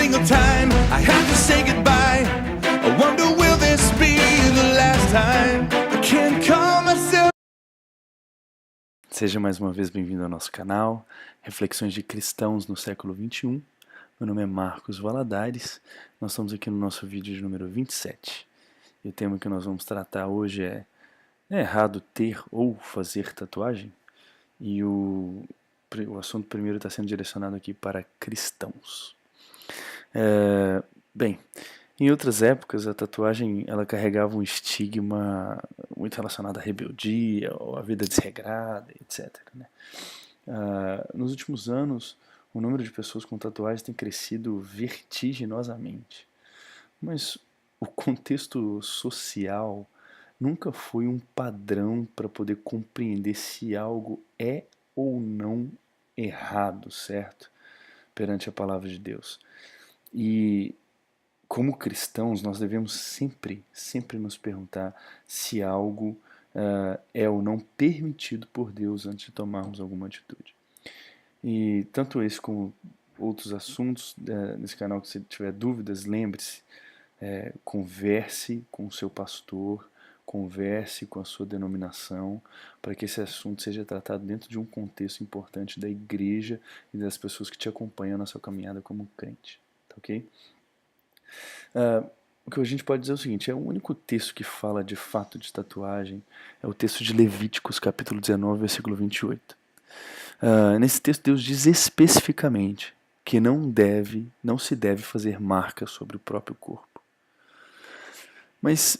single time I have to say goodbye. I wonder will this be the last time I can call myself. Seja mais uma vez bem-vindo ao nosso canal, Reflexões de Cristãos no século XXI. Meu nome é Marcos Valadares, nós estamos aqui no nosso vídeo de número 27. E o tema que nós vamos tratar hoje é errado ter ou fazer tatuagem? E o assunto primeiro está sendo direcionado aqui para cristãos. Bem, em outras épocas a tatuagem ela carregava um estigma muito relacionado à rebeldia ou à vida desregrada, etc. Né? Nos últimos anos, o número de pessoas com tatuagens tem crescido vertiginosamente. Mas o contexto social nunca foi um padrão para poder compreender se algo é ou não errado, certo? Perante a palavra de Deus. E como cristãos, nós devemos sempre nos perguntar se algo é ou não permitido por Deus antes de tomarmos alguma atitude. E tanto esse como outros assuntos nesse canal, que se tiver dúvidas, lembre-se, converse com o seu pastor, converse com a sua denominação, para que esse assunto seja tratado dentro de um contexto importante da igreja e das pessoas que te acompanham na sua caminhada como crente. Tá ok? O que a gente pode dizer é o seguinte: o único texto que fala de fato de tatuagem é o texto de Levíticos, capítulo 19, versículo 28. Nesse texto Deus diz especificamente que não se deve fazer marca sobre o próprio corpo. Mas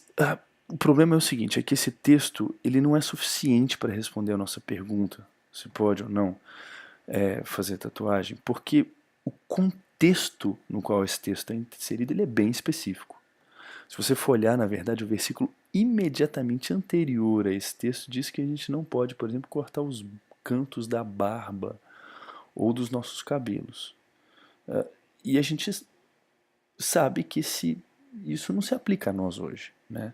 o problema é o seguinte, é que esse texto ele não é suficiente para responder a nossa pergunta, se pode ou não fazer tatuagem, porque o contexto no qual esse texto está inserido ele é bem específico. Se você for olhar, na verdade, o versículo imediatamente anterior a esse texto diz que a gente não pode, por exemplo, cortar os cantos da barba ou dos nossos cabelos. E a gente sabe que isso não se aplica a nós hoje, né?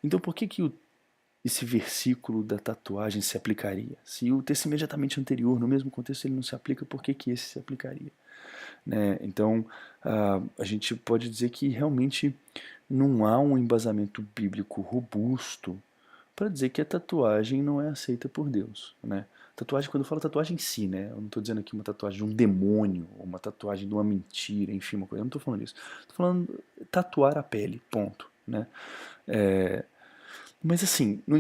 Então por que esse versículo da tatuagem se aplicaria? Se o texto imediatamente anterior, no mesmo contexto, ele não se aplica, por que esse se aplicaria? Né? Então a gente pode dizer que realmente não há um embasamento bíblico robusto para dizer que a tatuagem não é aceita por Deus, né? Tatuagem, quando eu falo tatuagem em si, né? Eu não estou dizendo aqui uma tatuagem de um demônio, ou uma tatuagem de uma mentira, enfim, uma coisa. Eu não estou falando isso. Estou falando tatuar a pele, ponto, né? Mas assim, no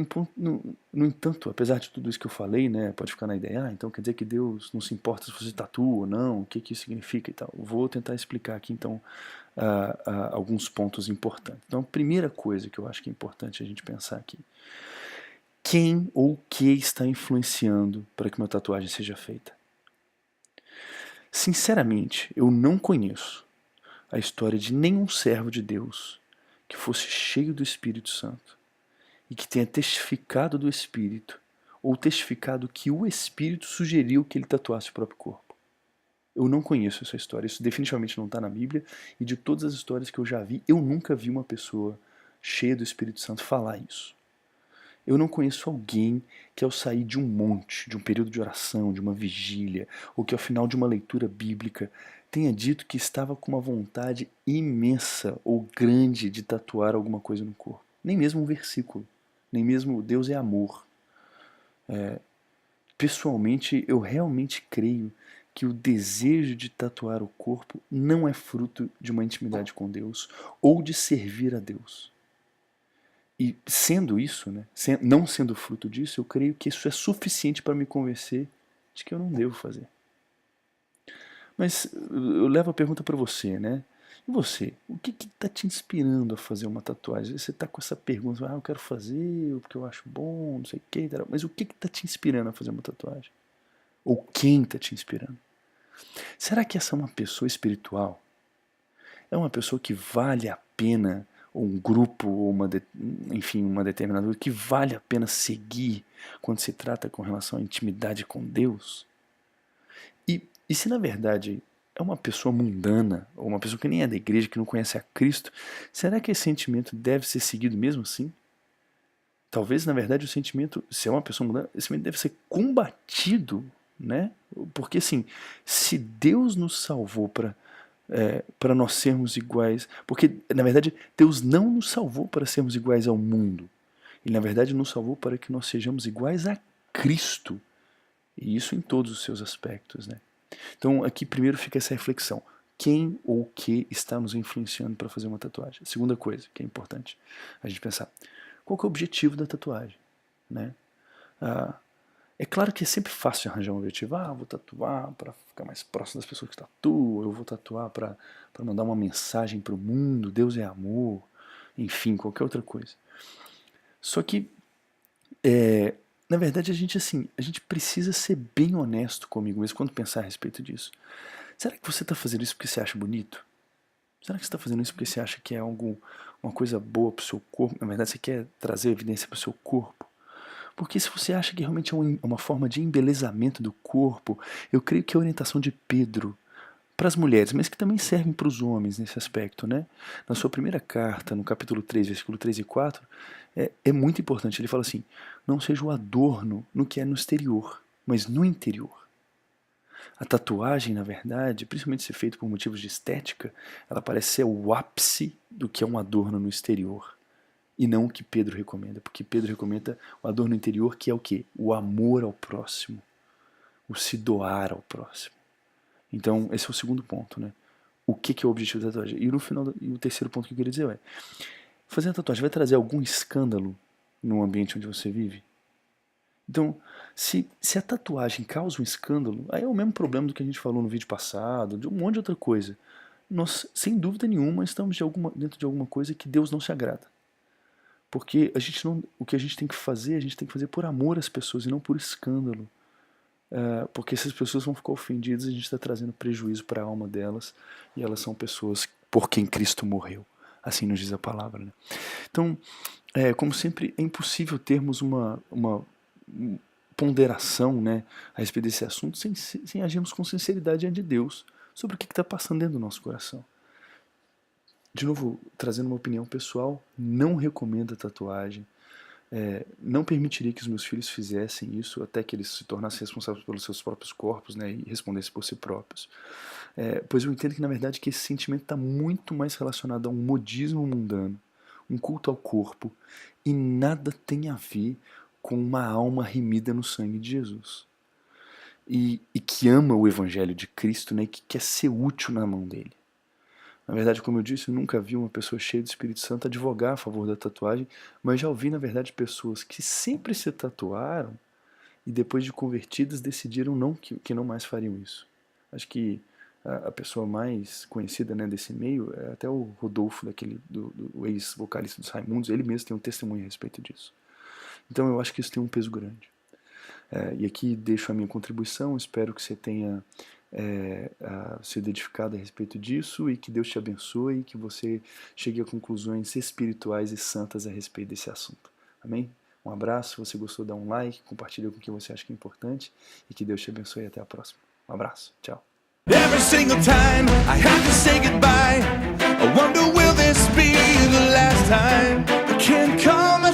entanto, apesar de tudo isso que eu falei, né? Pode ficar na ideia, então quer dizer que Deus não se importa se você tatua ou não, o que isso significa e tal. Vou tentar explicar aqui, então, alguns pontos importantes. Então, a primeira coisa que eu acho que é importante a gente pensar aqui: quem ou o que está influenciando para que uma tatuagem seja feita? Sinceramente, eu não conheço a história de nenhum servo de Deus que fosse cheio do Espírito Santo e que tenha testificado do Espírito ou testificado que o Espírito sugeriu que ele tatuasse o próprio corpo. Eu não conheço essa história, isso definitivamente não está na Bíblia, e de todas as histórias que eu já vi, eu nunca vi uma pessoa cheia do Espírito Santo falar isso. Eu não conheço alguém que ao sair de um monte, de um período de oração, de uma vigília, ou que ao final de uma leitura bíblica tenha dito que estava com uma vontade imensa ou grande de tatuar alguma coisa no corpo. Nem mesmo um versículo, nem mesmo Deus é amor. Pessoalmente, eu realmente creio que o desejo de tatuar o corpo não é fruto de uma intimidade com Deus ou de servir a Deus. E sendo isso, né, não sendo fruto disso, eu creio que isso é suficiente para me convencer de que eu não devo fazer. Mas eu levo a pergunta para você, né? E você? O que está te inspirando a fazer uma tatuagem? Você está com essa pergunta, eu quero fazer, porque eu acho bom, não sei o que, mas o que está te inspirando a fazer uma tatuagem? Ou quem está te inspirando? Será que essa é uma pessoa espiritual? É uma pessoa que vale a pena, ou um grupo, ou enfim, uma determinada coisa, que vale a pena seguir quando se trata com relação à intimidade com Deus? E se na verdade é uma pessoa mundana, ou uma pessoa que nem é da igreja, que não conhece a Cristo, será que esse sentimento deve ser seguido mesmo assim? Talvez, na verdade, o sentimento, se é uma pessoa mundana, esse sentimento deve ser combatido, né? Porque assim, se Deus nos salvou para para nós sermos iguais, porque na verdade Deus não nos salvou para sermos iguais ao mundo, Ele na verdade nos salvou para que nós sejamos iguais a Cristo, e isso em todos os seus aspectos, né? Então aqui primeiro fica essa reflexão, quem ou o que está nos influenciando para fazer uma tatuagem? A segunda coisa que é importante a gente pensar, qual que é o objetivo da tatuagem, né? É claro que é sempre fácil arranjar um objetivo. Eu vou tatuar para ficar mais próximo das pessoas que tatuam, eu vou tatuar para mandar uma mensagem para o mundo, Deus é amor, enfim, qualquer outra coisa. Só que, na verdade, a gente precisa ser bem honesto comigo mesmo quando pensar a respeito disso. Será que você está fazendo isso porque você acha bonito? Será que você está fazendo isso porque você acha que é uma coisa boa para o seu corpo? Na verdade, você quer trazer evidência para o seu corpo? Porque se você acha que realmente é uma forma de embelezamento do corpo, eu creio que a orientação de Pedro para as mulheres, mas que também servem para os homens nesse aspecto, né? Na sua primeira carta, no capítulo 3, versículo 3 e 4, é muito importante. Ele fala assim, não seja o adorno no que é no exterior, mas no interior. A tatuagem, na verdade, principalmente se feita por motivos de estética, ela parece ser o ápice do que é um adorno no exterior. E não o que Pedro recomenda, porque Pedro recomenda o adorno interior, que é o quê? O amor ao próximo, o se doar ao próximo. Então, esse é o segundo ponto, né? O que é o objetivo da tatuagem? E no final, o terceiro ponto que eu queria dizer é, fazer a tatuagem vai trazer algum escândalo no ambiente onde você vive? Então, se a tatuagem causa um escândalo, aí é o mesmo problema do que a gente falou no vídeo passado, de um monte de outra coisa. Nós, sem dúvida nenhuma, estamos dentro de alguma coisa que Deus não se agrada. Porque o que a gente tem que fazer por amor às pessoas e não por escândalo. Porque essas pessoas vão ficar ofendidas, a gente está trazendo prejuízo para a alma delas, e elas são pessoas por quem Cristo morreu. Assim nos diz a palavra, né? Então, como sempre, é impossível termos uma ponderação, né, a respeito desse assunto sem agirmos com sinceridade diante de Deus sobre o que está passando dentro do nosso coração. De novo, trazendo uma opinião pessoal, não recomendo a tatuagem. Não permitiria que os meus filhos fizessem isso até que eles se tornassem responsáveis pelos seus próprios corpos, né, e respondessem por si próprios. Pois eu entendo que, na verdade, que esse sentimento está muito mais relacionado a um modismo mundano, um culto ao corpo, e nada tem a ver com uma alma remida no sangue de Jesus. E que ama o Evangelho de Cristo, né, e que quer ser útil na mão dele. Na verdade, como eu disse, eu nunca vi uma pessoa cheia do Espírito Santo advogar a favor da tatuagem, mas já ouvi, na verdade, pessoas que sempre se tatuaram e depois de convertidas decidiram que não mais fariam isso. Acho que a pessoa mais conhecida, né, desse meio é até o Rodolfo, do ex-vocalista dos Raimundos. Ele mesmo tem um testemunho a respeito disso. Então eu acho que isso tem um peso grande. E aqui deixo a minha contribuição, espero que você tenha sido edificado a respeito disso e que Deus te abençoe e que você chegue a conclusões espirituais e santas a respeito desse assunto. Amém? Um abraço, se você gostou, dá um like, compartilha com quem você acha que é importante e que Deus te abençoe e até a próxima. Um abraço, tchau. Every single time I have to say goodbye, I wonder will this be the last time I can't come